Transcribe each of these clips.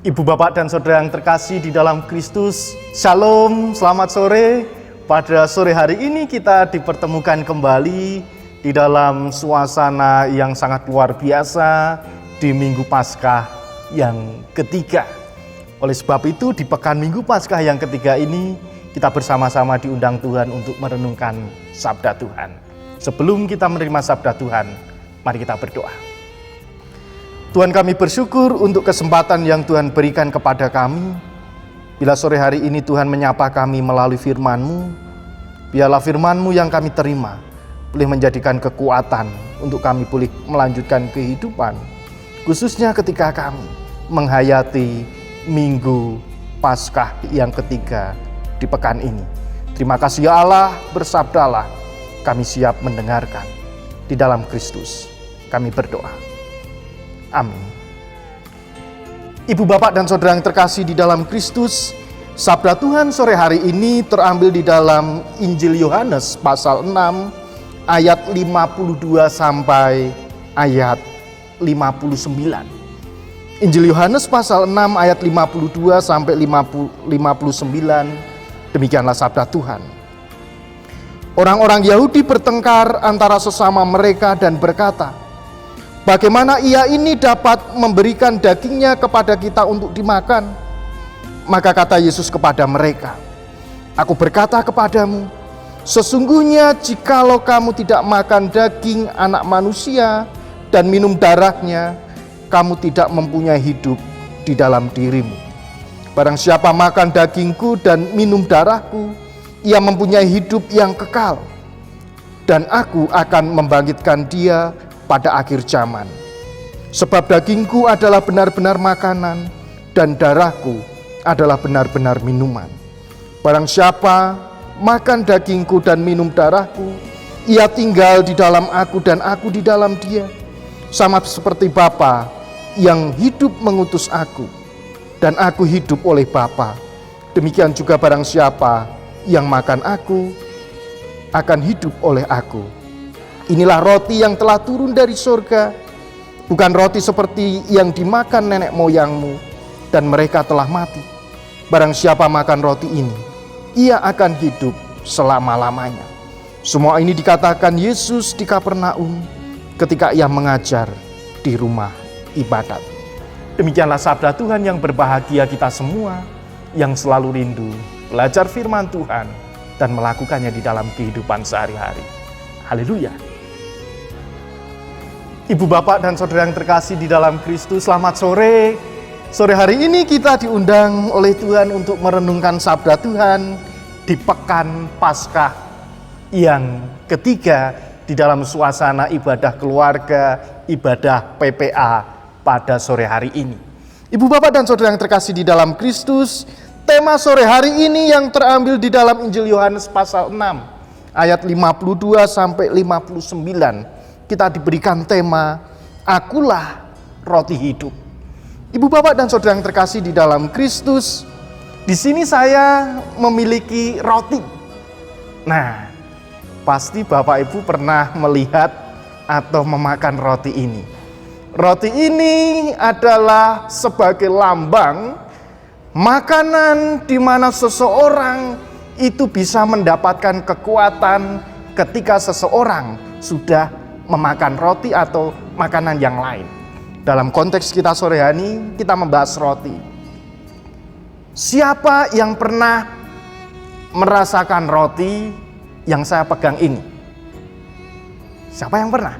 Ibu, Bapak, dan Saudara yang terkasih di dalam Kristus, Shalom, selamat sore. Pada sore hari ini kita dipertemukan kembali di dalam suasana yang sangat luar biasa di Minggu Paskah yang ketiga. Oleh sebab itu di pekan Minggu Paskah yang ketiga ini kita bersama-sama diundang Tuhan untuk merenungkan sabda Tuhan. Sebelum kita menerima sabda Tuhan, mari kita berdoa. Tuhan, kami bersyukur untuk kesempatan yang Tuhan berikan kepada kami. Bila sore hari ini Tuhan menyapa kami melalui firman-Mu, biarlah firman-Mu yang kami terima boleh menjadikan kekuatan untuk kami boleh melanjutkan kehidupan, khususnya ketika kami menghayati Minggu Paskah yang ketiga di pekan ini. Terima kasih ya Allah, bersabdalah, kami siap mendengarkan. Di dalam Kristus kami berdoa. Amin. Ibu, Bapak, dan Saudara yang terkasih di dalam Kristus, sabda Tuhan sore hari ini terambil di dalam Injil Yohanes pasal 6 ayat 52 sampai ayat 59. Injil Yohanes pasal 6 ayat 52 sampai 59, demikianlah sabda Tuhan. Orang-orang Yahudi bertengkar antara sesama mereka dan berkata, bagaimana ia ini dapat memberikan dagingnya kepada kita untuk dimakan? Maka kata Yesus kepada mereka, aku berkata kepadamu, sesungguhnya jikalau kamu tidak makan daging anak manusia dan minum darahnya, kamu tidak mempunyai hidup di dalam dirimu. Barang siapa makan dagingku dan minum darahku, ia mempunyai hidup yang kekal, dan aku akan membangkitkan dia pada akhir zaman. Sebab dagingku adalah benar-benar makanan, dan darahku adalah benar-benar minuman. Barang siapa makan dagingku dan minum darahku, ia tinggal di dalam aku dan aku di dalam dia. Sama seperti Bapa yang hidup mengutus aku, dan aku hidup oleh Bapa. Demikian juga barang siapa yang makan aku, akan hidup oleh aku. Inilah roti yang telah turun dari surga, bukan roti seperti yang dimakan nenek moyangmu, dan mereka telah mati. Barang siapa makan roti ini, ia akan hidup selama-lamanya. Semua ini dikatakan Yesus di Kapernaum ketika ia mengajar di rumah ibadat. Demikianlah sabda Tuhan yang berbahagia kita semua yang selalu rindu belajar firman Tuhan dan melakukannya di dalam kehidupan sehari-hari. Haleluya. Ibu, Bapak, dan Saudara yang terkasih di dalam Kristus, selamat sore. Sore hari ini kita diundang oleh Tuhan untuk merenungkan sabda Tuhan di pekan Paskah yang ketiga di dalam suasana ibadah keluarga, ibadah PPA pada sore hari ini. Ibu, Bapak, dan Saudara yang terkasih di dalam Kristus, tema sore hari ini yang terambil di dalam Injil Yohanes pasal 6 ayat 52 sampai 59. Kita diberikan tema, akulah roti hidup. Ibu, Bapak, dan Saudara yang terkasih di dalam Kristus, di sini saya memiliki roti. Nah, pasti Bapak Ibu pernah melihat atau memakan roti ini. Roti ini adalah sebagai lambang makanan di mana seseorang itu bisa mendapatkan kekuatan ketika seseorang sudah memakan roti atau makanan yang lain. Dalam konteks kita sore hari ini, kita membahas roti. Siapa yang pernah merasakan roti yang saya pegang ini? Siapa yang pernah?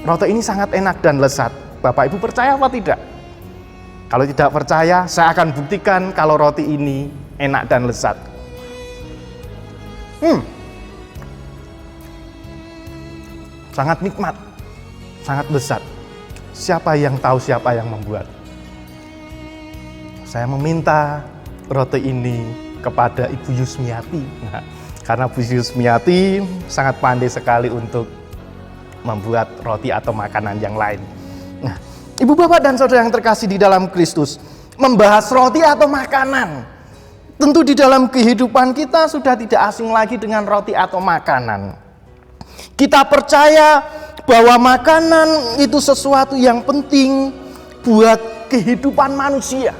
Roti ini sangat enak dan lezat. Bapak Ibu percaya apa tidak? Kalau tidak percaya, saya akan buktikan kalau roti ini enak dan lezat. Sangat nikmat, sangat lezat. Siapa yang tahu siapa yang membuat? Saya meminta roti ini kepada Ibu Yusmiati. Nah, karena Bu Yusmiati sangat pandai sekali untuk membuat roti atau makanan yang lain. Nah, Ibu, Bapak, dan Saudara yang terkasih di dalam Kristus, membahas roti atau makanan. Tentu di dalam kehidupan kita sudah tidak asing lagi dengan roti atau makanan. Kita percaya bahwa makanan itu sesuatu yang penting buat kehidupan manusia.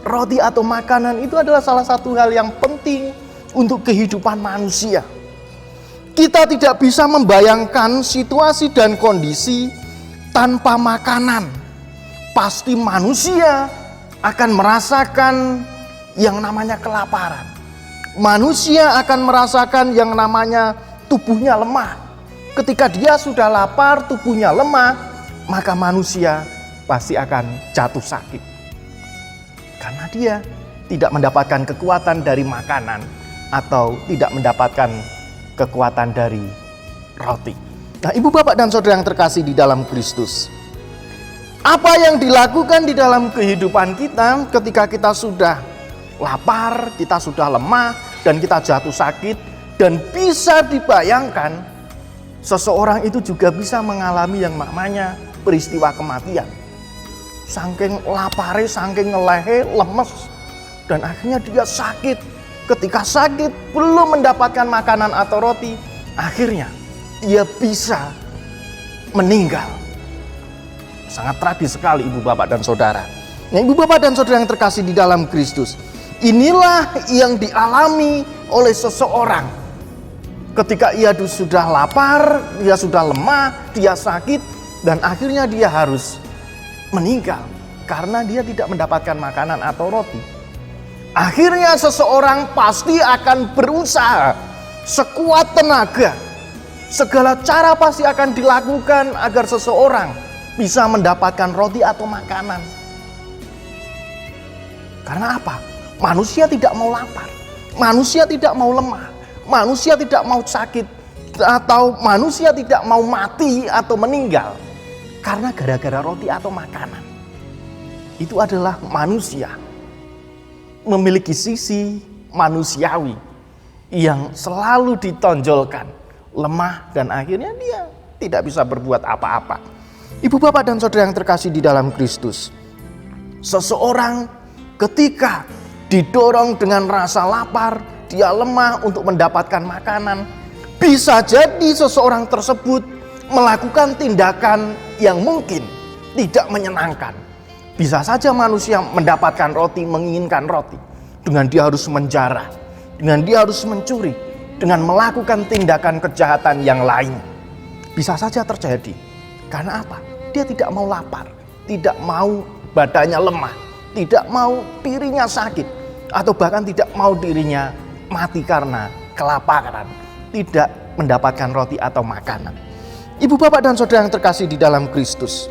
roti atau makanan itu adalah salah satu hal yang penting untuk kehidupan manusia. Kita tidak bisa membayangkan situasi dan kondisi tanpa makanan. Pasti manusia akan merasakan yang namanya kelaparan. Manusia akan merasakan yang namanya tubuhnya lemah. Ketika dia sudah lapar, tubuhnya lemah, maka manusia pasti akan jatuh sakit. Karena dia tidak mendapatkan kekuatan dari makanan atau tidak mendapatkan kekuatan dari roti. Nah, Ibu, Bapak, dan Saudara yang terkasih di dalam Kristus, apa yang dilakukan di dalam kehidupan kita ketika kita sudah lapar, kita sudah lemah, dan kita jatuh sakit, dan bisa dibayangkan seseorang itu juga bisa mengalami yang namanya peristiwa kematian. Saking lapare, saking ngelehe, lemes, dan akhirnya dia sakit. Ketika sakit, belum mendapatkan makanan atau roti, akhirnya dia bisa meninggal. Sangat tragis sekali, Ibu, Bapak, dan Saudara. Nah, Ibu, Bapak, dan Saudara yang terkasih di dalam Kristus, inilah yang dialami oleh seseorang ketika ia sudah lapar, dia sudah lemah, dia sakit, dan akhirnya dia harus meninggal karena dia tidak mendapatkan makanan atau roti. Akhirnya seseorang pasti akan berusaha sekuat tenaga. Segala cara pasti akan dilakukan agar seseorang bisa mendapatkan roti atau makanan. Karena apa? Manusia tidak mau lapar, manusia tidak mau lemah, manusia tidak mau sakit, atau manusia tidak mau mati atau meninggal karena gara-gara roti atau makanan. Itu adalah manusia memiliki sisi manusiawi yang selalu ditonjolkan, lemah, dan akhirnya dia tidak bisa berbuat apa-apa. Ibu, Bapak, dan Saudara yang terkasih di dalam Kristus, seseorang ketika didorong dengan rasa lapar, dia lemah untuk mendapatkan makanan, bisa jadi seseorang tersebut melakukan tindakan yang mungkin tidak menyenangkan. Bisa saja manusia mendapatkan roti, menginginkan roti, dengan dia harus menjarah, dengan dia harus mencuri, dengan melakukan tindakan kejahatan yang lain. Bisa saja terjadi. Karena apa? Dia tidak mau lapar, tidak mau badannya lemah, tidak mau dirinya sakit, atau bahkan tidak mau dirinya mati karena kelaparan, tidak mendapatkan roti atau makanan. Ibu, Bapak, dan Saudara yang terkasih di dalam Kristus,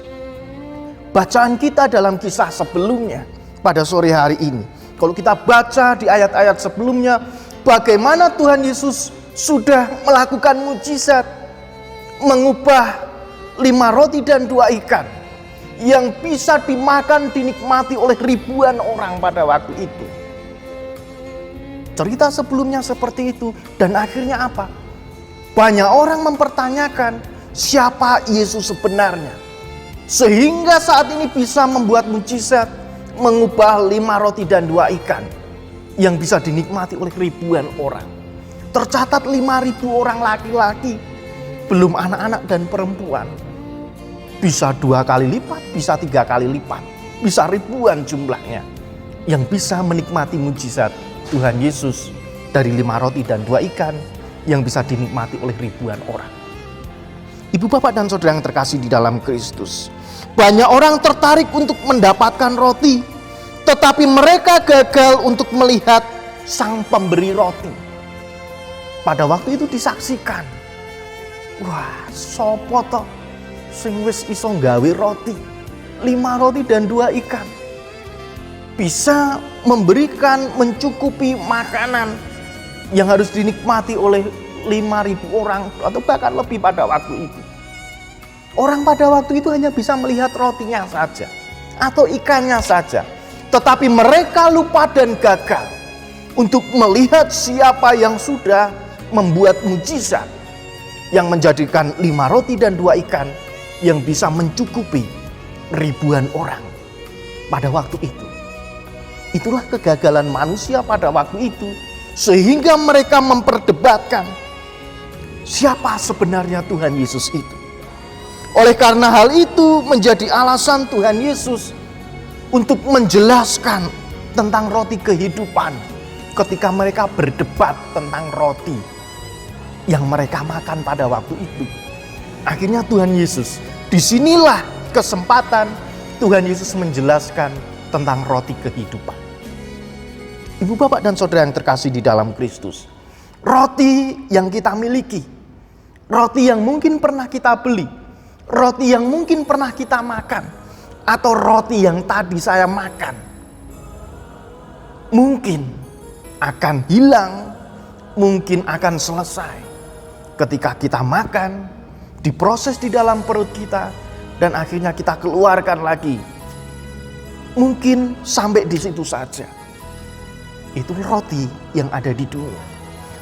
bacaan kita dalam kisah sebelumnya pada sore hari ini, kalau kita baca di ayat-ayat sebelumnya, bagaimana Tuhan Yesus sudah melakukan mujizat, mengubah 5 roti dan 2 ikan yang bisa dimakan, dinikmati oleh ribuan orang pada waktu itu. Cerita sebelumnya seperti itu, dan akhirnya apa? Banyak orang mempertanyakan siapa Yesus sebenarnya, sehingga saat ini bisa membuat mujizat, mengubah 5 roti dan 2 ikan yang bisa dinikmati oleh ribuan orang. Tercatat 5.000 orang laki-laki, belum anak-anak dan perempuan. Bisa 2 kali lipat, bisa 3 kali lipat, bisa ribuan jumlahnya yang bisa menikmati mujizat Tuhan Yesus dari 5 roti dan 2 ikan yang bisa dinikmati oleh ribuan orang. Ibu, Bapak, dan Saudara yang terkasih di dalam Kristus, banyak orang tertarik untuk mendapatkan roti, tetapi mereka gagal untuk melihat sang pemberi roti. Pada waktu itu disaksikan, wah, sopo toh sing wis iso nggawe roti, 5 roti dan 2 ikan, bisa memberikan, mencukupi makanan yang harus dinikmati oleh 5.000 orang atau bahkan lebih pada waktu itu. Orang pada waktu itu hanya bisa melihat rotinya saja atau ikannya saja, tetapi mereka lupa dan gagal untuk melihat siapa yang sudah membuat mujizat yang menjadikan 5 roti dan 2 ikan yang bisa mencukupi ribuan orang pada waktu itu. Itulah kegagalan manusia pada waktu itu, sehingga mereka memperdebatkan siapa sebenarnya Tuhan Yesus itu. Oleh karena hal itu menjadi alasan Tuhan Yesus untuk menjelaskan tentang roti kehidupan ketika mereka berdebat tentang roti yang mereka makan pada waktu itu. Akhirnya Tuhan Yesus, disinilah kesempatan Tuhan Yesus menjelaskan tentang roti kehidupan. Ibu, bapak, dan saudara yang terkasih di dalam Kristus, roti yang kita miliki, roti yang mungkin pernah kita beli, roti yang mungkin pernah kita makan, atau roti yang tadi saya makan, mungkin akan hilang, mungkin akan selesai ketika kita makan, diproses di dalam perut kita, dan akhirnya kita keluarkan lagi. Mungkin sampai di situ saja. Itu roti yang ada di dunia.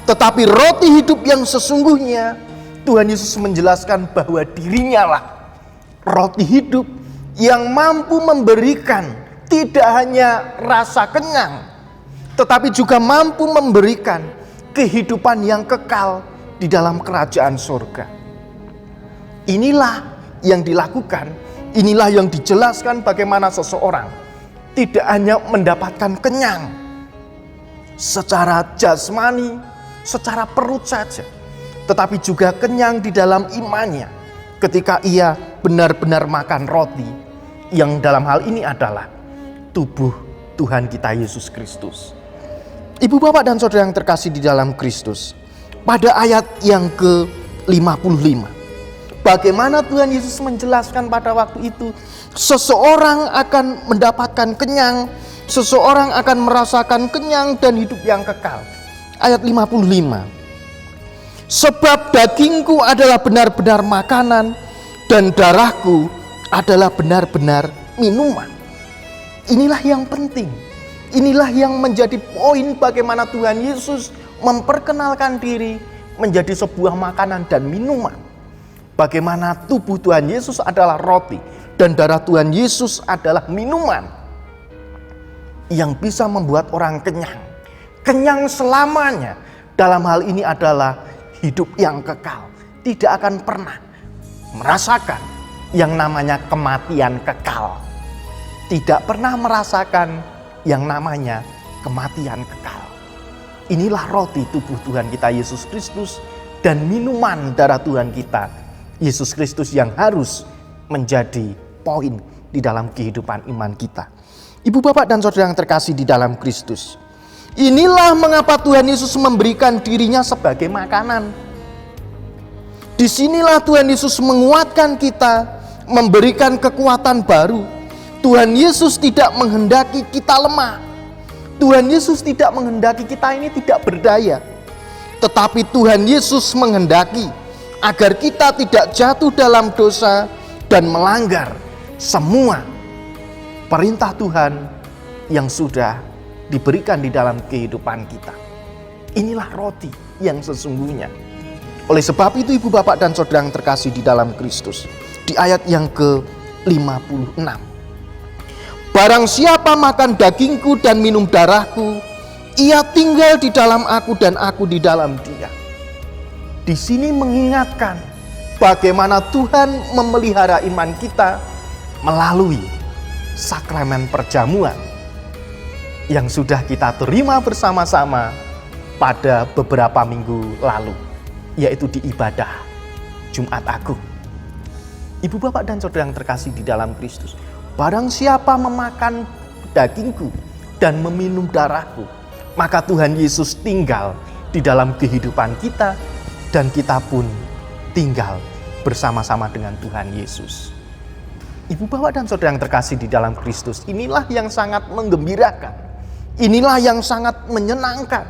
Tetapi roti hidup yang sesungguhnya, Tuhan Yesus menjelaskan bahwa dirinya lah roti hidup yang mampu memberikan tidak hanya rasa kenyang, tetapi juga mampu memberikan kehidupan yang kekal di dalam kerajaan surga. Inilah yang dilakukan, inilah yang dijelaskan bagaimana seseorang tidak hanya mendapatkan kenyang secara jasmani, secara perut saja, tetapi juga kenyang di dalam imannya ketika ia benar-benar makan roti yang dalam hal ini adalah tubuh Tuhan kita Yesus Kristus. Ibu, bapak, dan saudara yang terkasih di dalam Kristus, pada ayat yang ke-55, bagaimana Tuhan Yesus menjelaskan pada waktu itu, seseorang akan mendapatkan kenyang, seseorang akan merasakan kenyang dan hidup yang kekal. Ayat 55, sebab dagingku adalah benar-benar makanan dan darahku adalah benar-benar minuman. Inilah yang penting, inilah yang menjadi poin bagaimana Tuhan Yesus memperkenalkan diri menjadi sebuah makanan dan minuman. Bagaimana tubuh Tuhan Yesus adalah roti dan darah Tuhan Yesus adalah minuman yang bisa membuat orang kenyang. Kenyang selamanya. Dalam hal ini adalah hidup yang kekal. Tidak akan pernah merasakan yang namanya kematian kekal. Tidak pernah merasakan yang namanya kematian kekal. Inilah roti tubuh Tuhan kita Yesus Kristus dan minuman darah Tuhan kita Yesus Kristus yang harus menjadi poin di dalam kehidupan iman kita. Ibu, bapak, dan saudara yang terkasih di dalam Kristus, inilah mengapa Tuhan Yesus memberikan dirinya sebagai makanan. Disinilah Tuhan Yesus menguatkan kita, memberikan kekuatan baru. Tuhan Yesus tidak menghendaki kita lemah. Tuhan Yesus tidak menghendaki kita ini tidak berdaya. Tetapi Tuhan Yesus menghendaki agar kita tidak jatuh dalam dosa dan melanggar semua perintah Tuhan yang sudah diberikan di dalam kehidupan kita. Inilah roti yang sesungguhnya. Oleh sebab itu, ibu, bapak, dan saudara yang terkasih di dalam Kristus, di ayat yang ke-56, barang siapa makan dagingku dan minum darahku, ia tinggal di dalam aku dan aku di dalam dia. Di sini mengingatkan bagaimana Tuhan memelihara iman kita melalui sakramen perjamuan yang sudah kita terima bersama-sama pada beberapa minggu lalu, yaitu di ibadah Jumat Agung. Ibu, bapak, dan saudara yang terkasih di dalam Kristus, barang siapa memakan dagingku dan meminum darahku, maka Tuhan Yesus tinggal di dalam kehidupan kita, dan kita pun tinggal bersama-sama dengan Tuhan Yesus. Ibu, bapak, dan saudara yang terkasih di dalam Kristus, inilah yang sangat menggembirakan. Inilah yang sangat menyenangkan.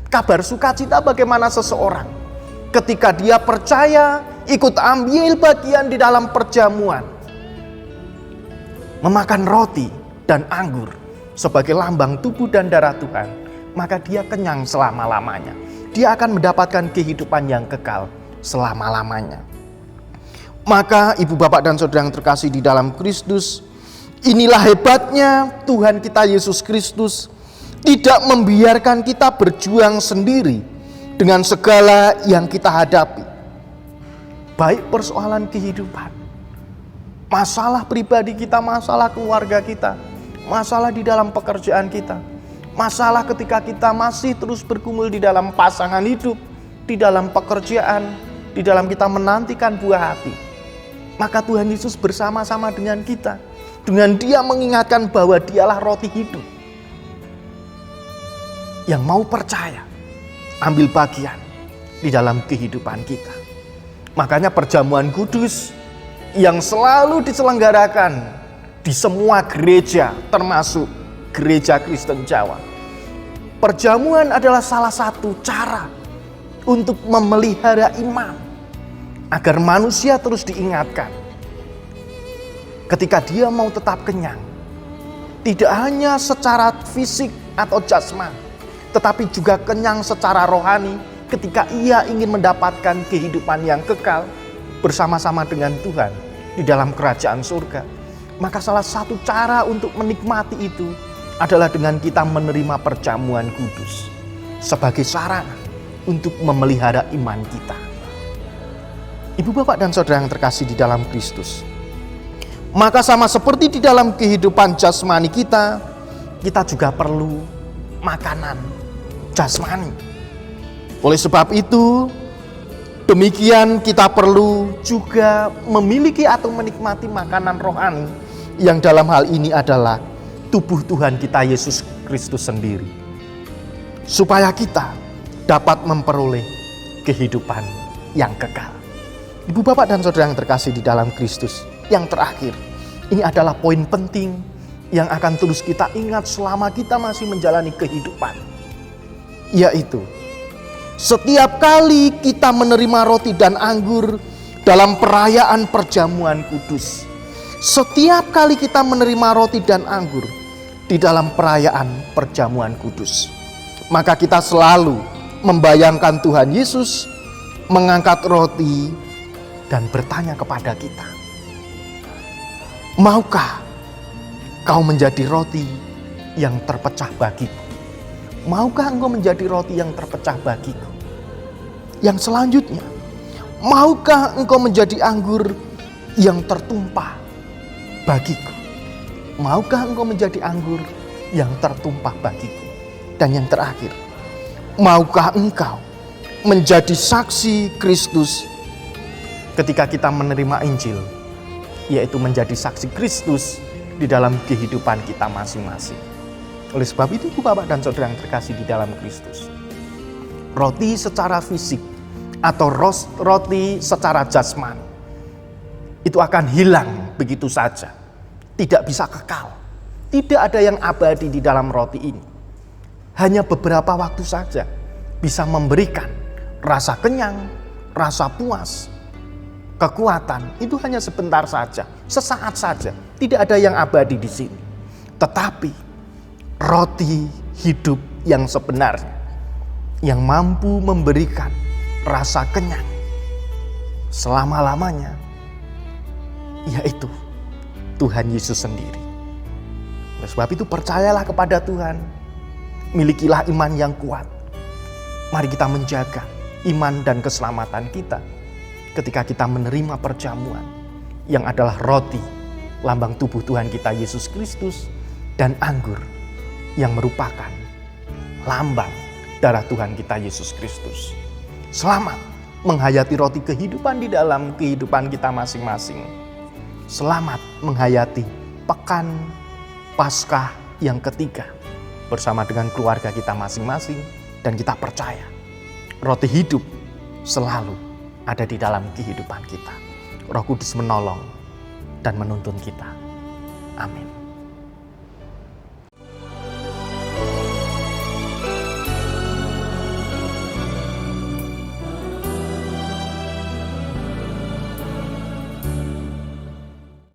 Kabar sukacita bagaimana seseorang ketika dia percaya, ikut ambil bagian di dalam perjamuan, memakan roti dan anggur sebagai lambang tubuh dan darah Tuhan, maka dia kenyang selama-lamanya. Dia akan mendapatkan kehidupan yang kekal selama-lamanya. Maka ibu, bapak, dan saudara yang terkasih di dalam Kristus, inilah hebatnya Tuhan kita Yesus Kristus tidak membiarkan kita berjuang sendiri dengan segala yang kita hadapi. Baik persoalan kehidupan, masalah pribadi kita, masalah keluarga kita, masalah di dalam pekerjaan kita, Masalah ketika kita masih terus bergumul di dalam pasangan hidup, di dalam pekerjaan, di dalam kita menantikan buah hati. Maka Tuhan Yesus bersama-sama dengan kita. Dengan Dia mengingatkan bahwa Dialah roti hidup. Yang mau percaya, ambil bagian di dalam kehidupan kita. Makanya perjamuan kudus yang selalu diselenggarakan di semua gereja, termasuk Gereja Kristen Jawa. Perjamuan adalah salah satu cara untuk memelihara iman, agar manusia terus diingatkan ketika dia mau tetap kenyang, tidak hanya secara fisik atau jasmani, tetapi juga kenyang secara rohani ketika ia ingin mendapatkan kehidupan yang kekal bersama-sama dengan Tuhan di dalam kerajaan surga. Maka salah satu cara untuk menikmati itu adalah dengan kita menerima perjamuan kudus sebagai sarana untuk memelihara iman kita. Ibu, bapak, dan saudara yang terkasih di dalam Kristus, maka sama seperti di dalam kehidupan jasmani kita juga perlu makanan jasmani. Oleh sebab itu, demikian kita perlu juga memiliki atau menikmati makanan rohani yang dalam hal ini adalah tubuh Tuhan kita Yesus Kristus sendiri, supaya kita dapat memperoleh kehidupan yang kekal. Ibu, bapak, dan saudara yang terkasih di dalam Kristus, yang terakhir, ini adalah poin penting yang akan terus kita ingat selama kita masih menjalani kehidupan, yaitu setiap kali kita menerima roti dan anggur dalam perayaan perjamuan kudus, setiap kali kita menerima roti dan anggur di dalam perayaan perjamuan kudus, maka kita selalu membayangkan Tuhan Yesus mengangkat roti dan bertanya kepada kita, maukah kau menjadi roti yang terpecah bagiku? Maukah engkau menjadi roti yang terpecah bagiku? Yang selanjutnya, maukah engkau menjadi anggur yang tertumpah bagiku? Maukah engkau menjadi anggur yang tertumpah bagiku? Dan yang terakhir, maukah engkau menjadi saksi Kristus ketika kita menerima Injil, yaitu menjadi saksi Kristus di dalam kehidupan kita masing-masing. Oleh sebab itu, bapak dan saudara yang terkasih di dalam Kristus, roti secara fisik atau roti secara jasmani itu akan hilang begitu saja, tidak bisa kekal. Tidak ada yang abadi di dalam roti ini. Hanya beberapa waktu saja bisa memberikan rasa kenyang, rasa puas, kekuatan. Itu hanya sebentar saja, sesaat saja. Tidak ada yang abadi di sini. Tetapi roti hidup yang sebenarnya, yang mampu memberikan rasa kenyang selama-lamanya, yaitu Tuhan Yesus sendiri. Oleh sebab itu, percayalah kepada Tuhan, milikilah iman yang kuat. Mari kita menjaga iman dan keselamatan kita ketika kita menerima perjamuan yang adalah roti, lambang tubuh Tuhan kita Yesus Kristus, dan anggur yang merupakan lambang darah Tuhan kita Yesus Kristus. Selamat menghayati roti kehidupan di dalam kehidupan kita masing-masing. Selamat menghayati pekan Paskah yang ketiga bersama dengan keluarga kita masing-masing, dan kita percaya roti hidup selalu ada di dalam kehidupan kita. Roh Kudus menolong dan menuntun kita. Amin.